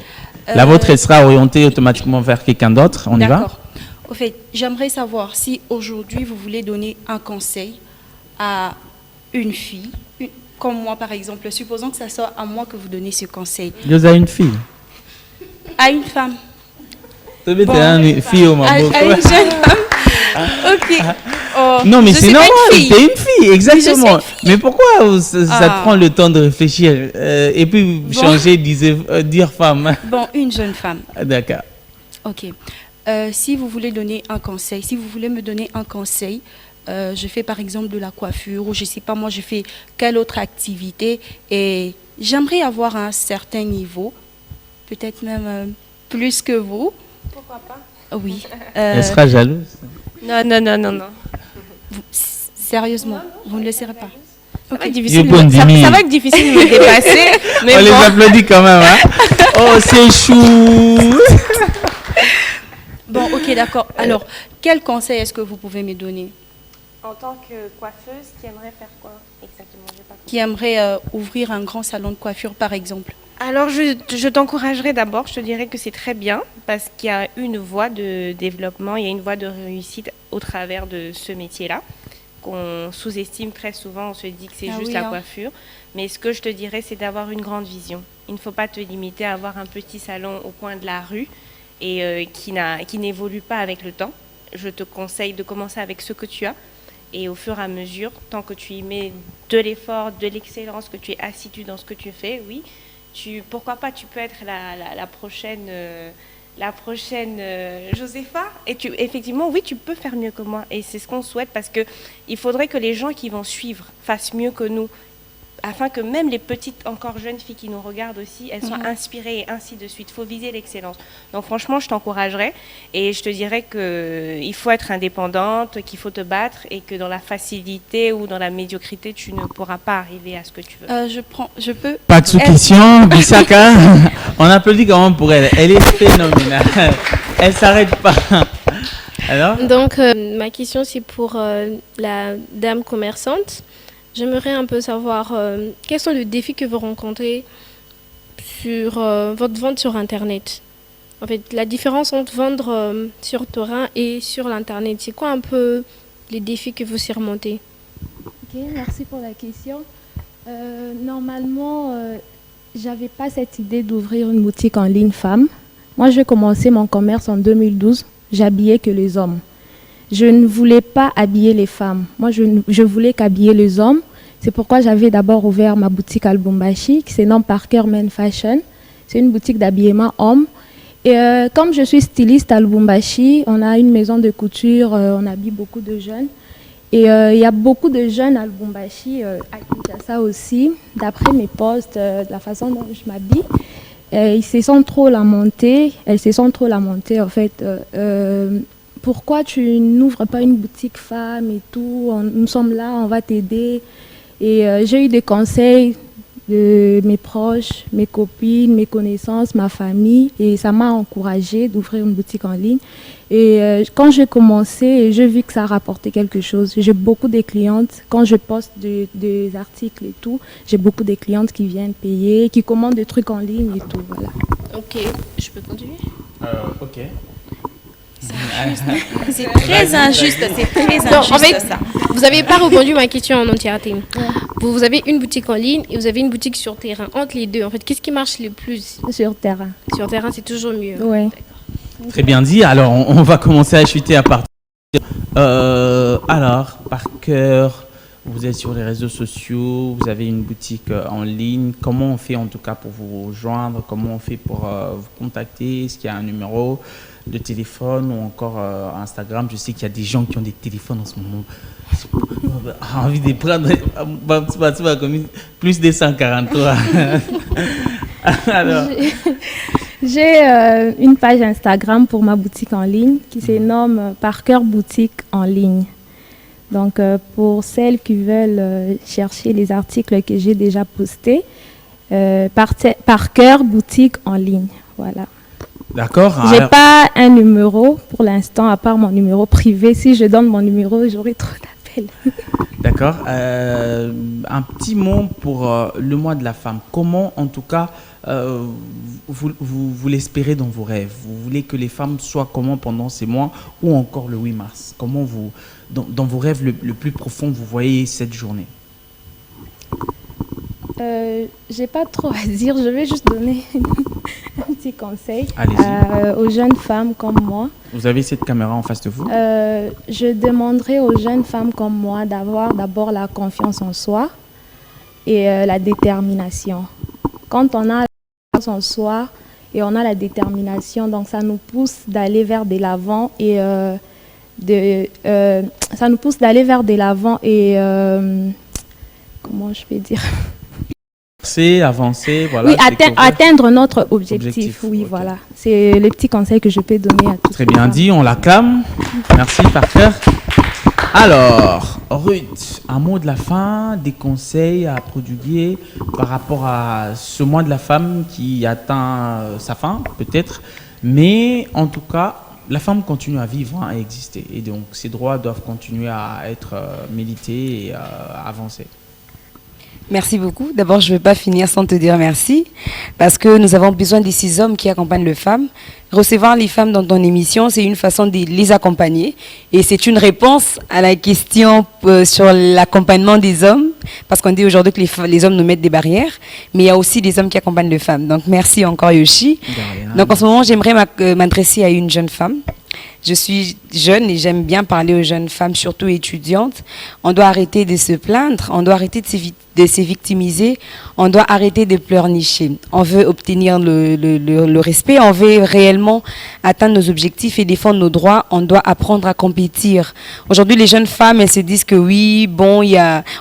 La vôtre, elle sera orientée automatiquement vers quelqu'un d'autre. On y va? D'accord. Au fait, j'aimerais savoir si aujourd'hui vous voulez donner un conseil à une fille, comme moi par exemple, supposons que ça soit à moi que vous donnez ce conseil. Vous avez une fille. À une femme. Tu une fille au À une jeune femme. Ok. Oh, non, mais je c'est suis pas normal, une fille. t'es une fille, exactement. Oui, je suis une fille. Mais pourquoi ça te prend le temps de réfléchir et puis changer, dire femme? Bon, une jeune femme. D'accord. Ok. Si vous voulez donner un conseil, si vous voulez me donner un conseil, je fais par exemple de la coiffure ou je sais pas moi, je fais quelle autre activité et j'aimerais avoir un certain niveau, peut-être même plus que vous. Pourquoi pas? Oui. Elle sera jalouse. Non. Sérieusement, vous ne le serez pas. Ça va Ok. être difficile, Je bonne ça demi. va être difficile de me dépasser, mais On les bon. applaudit quand même. Oh, c'est chou. Bon, ok, d'accord. Alors, quel conseil est-ce que vous pouvez me donner? En tant que coiffeuse, qui aimerait faire quoi exactement? J'ai pas compris. Qui aimerait ouvrir un grand salon de coiffure, par exemple? Alors, je t'encouragerais d'abord, je te dirais que c'est très bien parce qu'il y a une voie de développement, il y a une voie de réussite au travers de ce métier-là qu'on sous-estime très souvent, on se dit que c'est Ah juste oui, la hein. coiffure. Mais ce que je te dirais, c'est d'avoir une grande vision. Il ne faut pas te limiter à avoir un petit salon au coin de la rue et qui n'évolue pas avec le temps. Je te conseille de commencer avec ce que tu as. Et au fur et à mesure, tant que tu y mets de l'effort, de l'excellence, que tu es assidu dans ce que tu fais, oui, pourquoi pas, tu peux être la prochaine Josepha. Et effectivement, oui, tu peux faire mieux que moi. Et c'est ce qu'on souhaite parce qu'il faudrait que les gens qui vont suivre fassent mieux que nous, afin que même les petites, encore jeunes filles qui nous regardent aussi, elles soient inspirées et ainsi de suite. Il faut viser l'excellence. Donc franchement, je t'encouragerais et je te dirais qu'il faut être indépendante, qu'il faut te battre et que dans la facilité ou dans la médiocrité, tu ne pourras pas arriver à ce que tu veux. Je peux. Pas de sous-question, Bissaka. On applaudit quand même pour elle. Elle est phénoménale. Elle s'arrête pas. Alors? Donc, ma question, c'est pour la dame commerçante. J'aimerais un peu savoir quels sont les défis que vous rencontrez sur votre vente sur Internet. En fait, la différence entre vendre sur terrain et sur l'Internet, c'est quoi un peu les défis que vous surmontez? Ok, merci pour la question. Normalement, j'avais pas cette idée d'ouvrir une boutique en ligne femme. Moi, j'ai commencé mon commerce en 2012. J'habillais que les hommes. Je ne voulais pas habiller les femmes. Moi, je voulais qu'habiller les hommes. C'est pourquoi j'avais d'abord ouvert ma boutique à Lubumbashi, qui se nomme Parker Men Fashion. C'est une boutique d'habillement homme. Et comme je suis styliste à Lubumbashi, on a une maison de couture, on habille beaucoup de jeunes. Et il y a beaucoup de jeunes à Lubumbashi, à Kinshasa aussi, d'après mes posts, de la façon dont je m'habille. Ils se sentent trop lamentés, elles se sentent trop lamentées en fait. Pourquoi tu n'ouvres pas une boutique femme et tout, nous sommes là, on va t'aider. Et j'ai eu des conseils de mes proches, mes copines, mes connaissances, ma famille, et ça m'a encouragée d'ouvrir une boutique en ligne. Et quand j'ai commencé, j'ai vu que ça rapportait quelque chose. J'ai beaucoup de clientes, quand je poste des articles et tout, j'ai beaucoup de clientes qui viennent payer, qui commandent des trucs en ligne et tout, voilà. Ok, je peux continuer? Ok. C'est très injuste, c'est très injuste. Non, en fait, ça. vous n'avez pas répondu à ma question en entièreté. Vous avez une boutique en ligne et vous avez une boutique sur terrain. Entre les deux, en fait, qu'est-ce qui marche le plus? Sur terrain. Sur terrain, c'est toujours mieux. Oui. Très bien dit. Alors, on va commencer à chuter à partir. Alors, par cœur, vous êtes sur les réseaux sociaux, vous avez une boutique en ligne. Comment on fait en tout cas pour vous rejoindre? Comment on fait pour vous contacter? Est-ce qu'il y a un numéro de téléphone ou encore Instagram? Je sais qu'il y a des gens qui ont des téléphones en ce moment. J'ai envie de prendre plus de 143. Alors, J'ai une page Instagram pour ma boutique en ligne qui se nomme Par cœur boutique en ligne. Donc, pour celles qui veulent chercher les articles que j'ai déjà postés, par cœur boutique en ligne. Voilà. d'accord. J'ai Alors, pas un numéro pour l'instant, à part mon numéro privé. Si je donne mon numéro, j'aurai trop d'appels. d'accord. Un petit mot pour le mois de la femme. Comment, en tout cas, vous l'espérez dans vos rêves? Vous voulez que les femmes soient comment pendant ces mois ou encore le 8 mars? Comment vous, dans vos rêves le plus profond, vous voyez cette journée? J'ai pas trop à dire. Je vais juste donner un petit conseil Allez-y. aux jeunes femmes comme moi. Vous avez cette caméra en face de vous? Je demanderai aux jeunes femmes comme moi d'avoir d'abord la confiance en soi et la détermination. Quand on a la confiance en soi et on a la détermination, donc ça nous pousse d'aller vers de l'avant et comment je peux dire? Avancer, voilà. Oui, découvrir. atteindre notre objectif. Oui, ok. voilà. C'est le petit conseil que je peux donner à toutes Très les bien femmes. dit, on l'acclame. Merci, Parker. Alors, Ruth, un mot de la fin, des conseils à prodiguer par rapport à ce mois de la femme qui atteint sa fin, peut-être. Mais en tout cas, la femme continue à vivre, à exister. Et donc, ses droits doivent continuer à être milités et à avancer. Merci beaucoup. D'abord, je ne vais pas finir sans te dire merci, parce que nous avons besoin de ces hommes qui accompagnent les femmes. Recevoir les femmes dans ton émission, c'est une façon de les accompagner. Et c'est une réponse à la question sur l'accompagnement des hommes, parce qu'on dit aujourd'hui que les hommes nous mettent des barrières, mais il y a aussi des hommes qui accompagnent les femmes. Donc, merci encore, Yoshi. Donc, en ce moment, j'aimerais m'adresser à une jeune femme. Je suis jeune et j'aime bien parler aux jeunes femmes, surtout étudiantes. On doit arrêter de se plaindre, on doit arrêter de se victimiser, on doit arrêter de pleurnicher. On veut obtenir le respect, on veut réellement atteindre nos objectifs et défendre nos droits, on doit apprendre à compétir. Aujourd'hui, les jeunes femmes, elles se disent que oui, bon,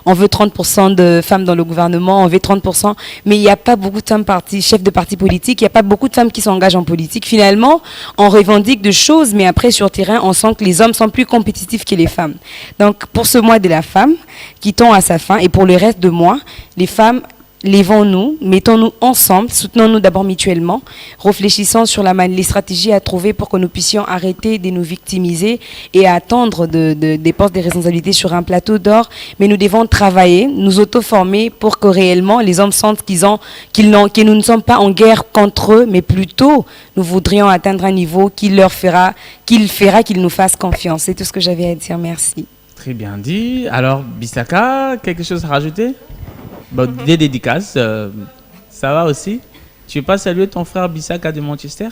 on veut 30% de femmes dans le gouvernement, on veut 30%, mais il n'y a pas beaucoup de femmes chefs de partis politiques, il n'y a pas beaucoup de femmes qui s'engagent en politique. Finalement, on revendique de choses, mais après, sur terrain, on sent que les hommes sont plus compétitifs que les femmes. Donc, pour ce mois de la femme, qui tend à sa fin, et pour le reste de mois, les femmes, levons-nous, mettons-nous ensemble, soutenons-nous d'abord mutuellement, réfléchissons sur les stratégies à trouver pour que nous puissions arrêter de nous victimiser et à attendre des postes de responsabilité sur un plateau d'or. Mais nous devons travailler, nous auto-former pour que réellement les hommes sentent que nous ne sommes pas en guerre contre eux, mais plutôt nous voudrions atteindre un niveau qui fera qu'ils nous fassent confiance. C'est tout ce que j'avais à dire. Merci. Très bien dit. Alors, Bissaka, quelque chose à rajouter? Bon, des dédicaces, ça va aussi. Tu veux pas saluer ton frère Bissaka de Manchester?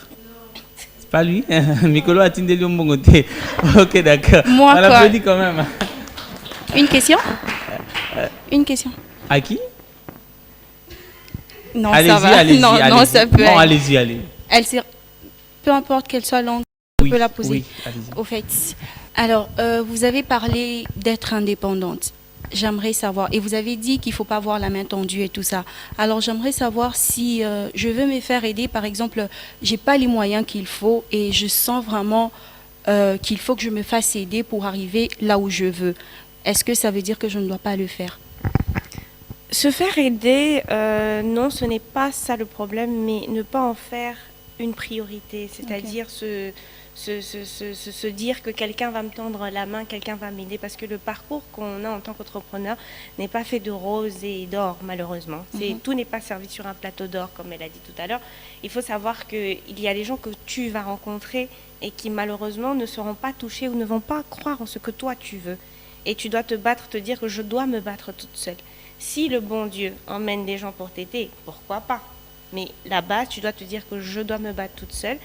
C'est pas lui? Mikolo a tindé Mbongote. Ok, d'accord. Moi, on l'applaudit quand même. Une question? Une question. À qui? Non, allez-y, ça va. allez-y, non, allez-y. non, ça peut Non, aller. allez-y, allez. Peu importe quelle soit langue, Oui, on peut la poser. oui, allez-y. Au fait, alors, vous avez parlé d'être indépendante. J'aimerais savoir, et vous avez dit qu'il ne faut pas avoir la main tendue et tout ça. Alors, j'aimerais savoir si je veux me faire aider, par exemple, je n'ai pas les moyens qu'il faut et je sens vraiment qu'il faut que je me fasse aider pour arriver là où je veux. Est-ce que ça veut dire que je ne dois pas le faire? Se faire aider, non, ce n'est pas ça le problème, mais ne pas en faire une priorité, c'est-à-dire se dire que quelqu'un va me tendre la main, quelqu'un va m'aider, parce que le parcours qu'on a en tant qu'entrepreneur n'est pas fait de roses et d'or, malheureusement. Tout n'est pas servi sur un plateau d'or, comme elle a dit tout à l'heure. Il faut savoir qu'il y a des gens que tu vas rencontrer et qui, malheureusement, ne seront pas touchés ou ne vont pas croire en ce que toi, tu veux. Et tu dois te battre, te dire que je dois me battre toute seule. Si le bon Dieu emmène des gens pour t'aider, pourquoi pas? Mais là-bas, tu dois te dire que je dois me battre toute seule.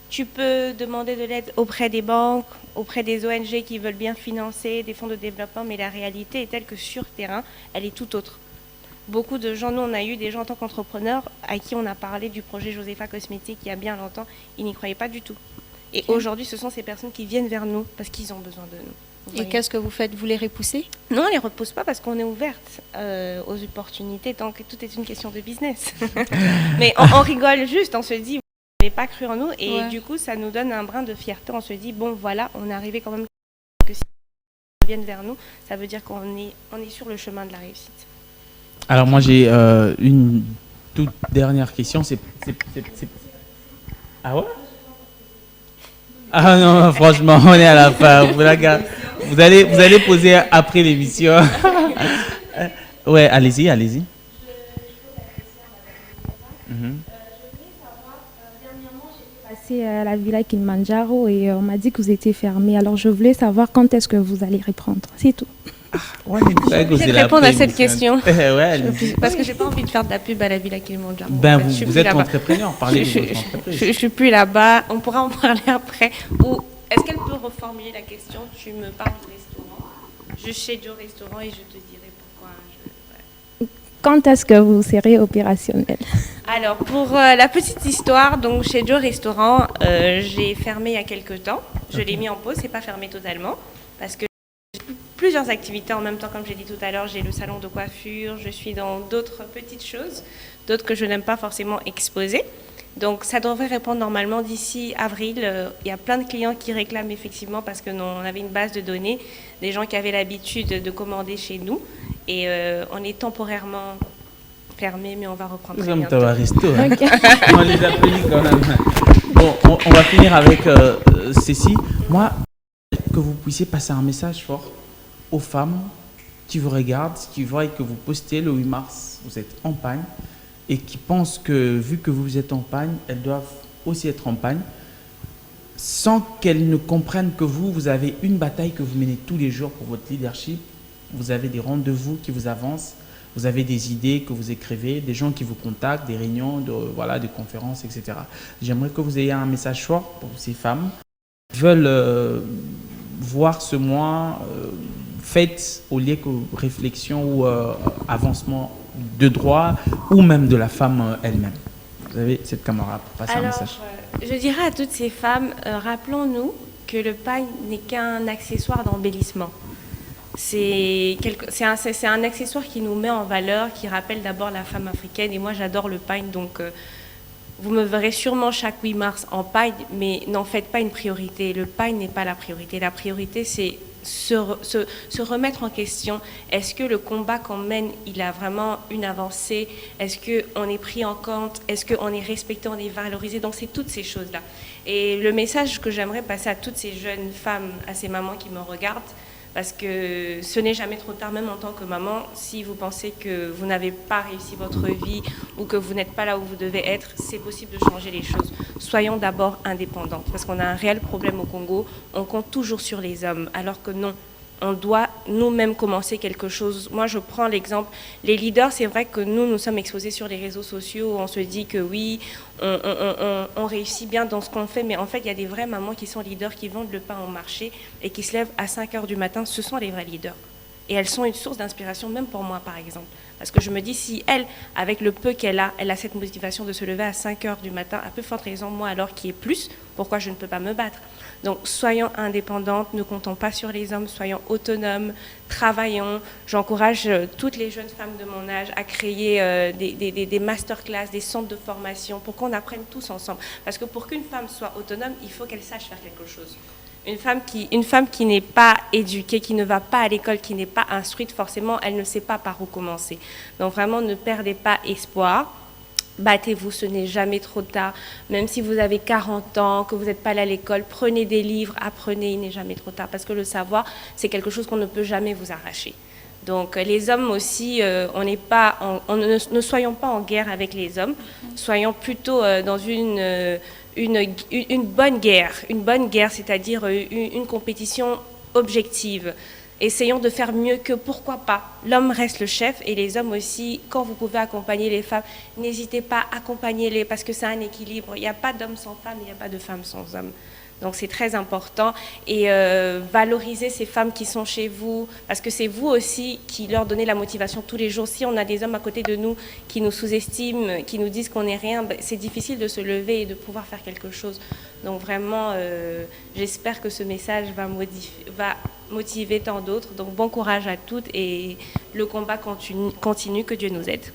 Tu peux demander de l'aide auprès des banques, auprès des ONG qui veulent bien financer, des fonds de développement, mais la réalité est telle que sur terrain, elle est tout autre. Beaucoup de gens, nous on a eu des gens en tant qu'entrepreneurs à qui on a parlé du projet Josepha Cosmétique il y a bien longtemps, ils n'y croyaient pas du tout. Et aujourd'hui, ce sont ces personnes qui viennent vers nous parce qu'ils ont besoin de nous. Et qu'est-ce que vous faites? Vous les repoussez? Non, on ne les repousse pas parce qu'on est ouverte aux opportunités, tant que tout est une question de business. Mais on rigole juste, on se dit, vous n'avez pas cru en nous, et du coup, ça nous donne un brin de fierté. On se dit, bon, voilà, on est arrivé quand même, que si ils viennent vers nous, ça veut dire qu'on est sur le chemin de la réussite. Alors moi, j'ai une toute dernière question. Ah ouais? Ah non, franchement, on est à la fin. Vous allez poser après l'émission. Ouais, allez-y. Je voulais savoir, dernièrement, j'ai passé à la Villa Kilimanjaro et on m'a dit que vous étiez fermé. Alors, je voulais savoir quand est-ce que vous allez reprendre. C'est tout. Ouais, je vais répondre à cette question. Parce que j'ai pas envie de faire de la pub à la Villa Kilimanjaro. Vous êtes entrepreneur, parlez de votre entreprise. Je suis plus là-bas, on pourra en parler après. Ou est-ce qu'elle peut reformuler la question? Tu me parles du restaurant, je chez Joe Restaurant et je te dirai pourquoi. Quand est-ce que vous serez opérationnel? Alors, pour la petite histoire, donc chez Joe Restaurant, j'ai fermé il y a quelques temps. Je l'ai mis en pause, c'est pas fermé totalement, parce que plusieurs activités en même temps, comme j'ai dit tout à l'heure. J'ai le salon de coiffure, je suis dans d'autres petites choses, d'autres que je n'aime pas forcément exposer. Donc ça devrait répondre normalement d'ici avril. Il y a plein de clients qui réclament effectivement parce que on avait une base de données, des gens qui avaient l'habitude de commander chez nous. Et on est temporairement fermé, mais on va reprendre très bientôt. On les applaudit quand même. Bon, on va finir avec Cécile. Moi, que vous puissiez passer un message fort aux femmes qui vous regardent, qui voient que vous postez le 8 mars, vous êtes en pagne, et qui pensent que, vu que vous êtes en pagne, elles doivent aussi être en pagne, sans qu'elles ne comprennent que vous avez une bataille que vous menez tous les jours pour votre leadership, vous avez des rendez-vous qui vous avancent, vous avez des idées que vous écrivez, des gens qui vous contactent, des réunions, des conférences, etc. J'aimerais que vous ayez un message fort pour ces femmes qui veulent voir ce mois fait au lieu que réflexion ou avancement de droit ou même de la femme elle-même. Vous avez cette caméra pour passer un message. Je dirais à toutes ces femmes, rappelons-nous que le pagne n'est qu'un accessoire d'embellissement. C'est un accessoire qui nous met en valeur, qui rappelle d'abord la femme africaine. Et moi, j'adore le pagne, donc vous me verrez sûrement chaque 8 mars en pagne, mais n'en faites pas une priorité. Le pagne n'est pas la priorité. La priorité, c'est se remettre en question. Est-ce que le combat qu'on mène, il a vraiment une avancée? Est-ce qu'on est pris en compte? Est-ce qu'on est respecté, on est valorisé? Donc, c'est toutes ces choses-là. Et le message que j'aimerais passer à toutes ces jeunes femmes, à ces mamans qui me regardent, parce que ce n'est jamais trop tard, même en tant que maman, si vous pensez que vous n'avez pas réussi votre vie ou que vous n'êtes pas là où vous devez être, c'est possible de changer les choses. Soyons d'abord indépendantes, parce qu'on a un réel problème au Congo, on compte toujours sur les hommes, alors que non. On doit nous-mêmes commencer quelque chose. Moi, je prends l'exemple. Les leaders, c'est vrai que nous sommes exposés sur les réseaux sociaux. On se dit que oui, on réussit bien dans ce qu'on fait. Mais en fait, il y a des vraies mamans qui sont leaders, qui vendent le pain au marché et qui se lèvent à 5 heures du matin. Ce sont les vrais leaders. Et elles sont une source d'inspiration, même pour moi, par exemple. Parce que je me dis, si elle, avec le peu qu'elle a cette motivation de se lever à 5 heures du matin, à peu forte raison, moi, alors qui est plus, pourquoi je ne peux pas me battre? Donc, soyons indépendantes, ne comptons pas sur les hommes, soyons autonomes, travaillons. J'encourage toutes les jeunes femmes de mon âge à créer des masterclass, des centres de formation, pour qu'on apprenne tous ensemble. Parce que pour qu'une femme soit autonome, il faut qu'elle sache faire quelque chose. Une femme qui n'est pas éduquée, qui ne va pas à l'école, qui n'est pas instruite, forcément, elle ne sait pas par où commencer. Donc vraiment, ne perdez pas espoir. battez-vous, ce n'est jamais trop tard. Même si vous avez 40 ans, que vous n'êtes pas allé à l'école, prenez des livres, apprenez, il n'est jamais trop tard. Parce que le savoir, c'est quelque chose qu'on ne peut jamais vous arracher. Donc les hommes aussi, ne soyons pas en guerre avec les hommes, soyons plutôt dans une bonne guerre. Une bonne guerre, c'est-à-dire une compétition objective. Essayons de faire mieux que, pourquoi pas, l'homme reste le chef et les hommes aussi, quand vous pouvez accompagner les femmes, n'hésitez pas à accompagner-les parce que c'est un équilibre. Il n'y a pas d'homme sans femme, il n'y a pas de femme sans homme. Donc c'est très important et valoriser ces femmes qui sont chez vous parce que c'est vous aussi qui leur donnez la motivation tous les jours. Si on a des hommes à côté de nous qui nous sous-estiment, qui nous disent qu'on n'est rien, c'est difficile de se lever et de pouvoir faire quelque chose. Donc vraiment, j'espère que ce message va motiver tant d'autres. Donc bon courage à toutes et le combat continue, que Dieu nous aide.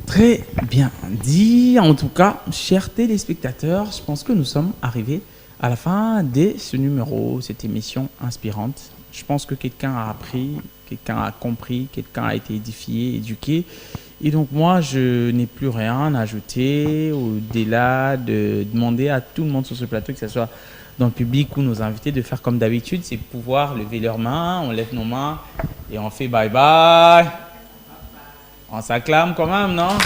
Très bien dit. En tout cas, chers téléspectateurs, je pense que nous sommes arrivés à la fin de ce numéro, cette émission inspirante. Je pense que quelqu'un a appris, quelqu'un a compris, quelqu'un a été édifié, éduqué. Et donc moi, je n'ai plus rien à ajouter au-delà de demander à tout le monde sur ce plateau, que ce soit dans le public ou nos invités, de faire comme d'habitude, c'est pouvoir lever leurs mains, on lève nos mains et on fait bye bye. On s'acclame quand même, non ?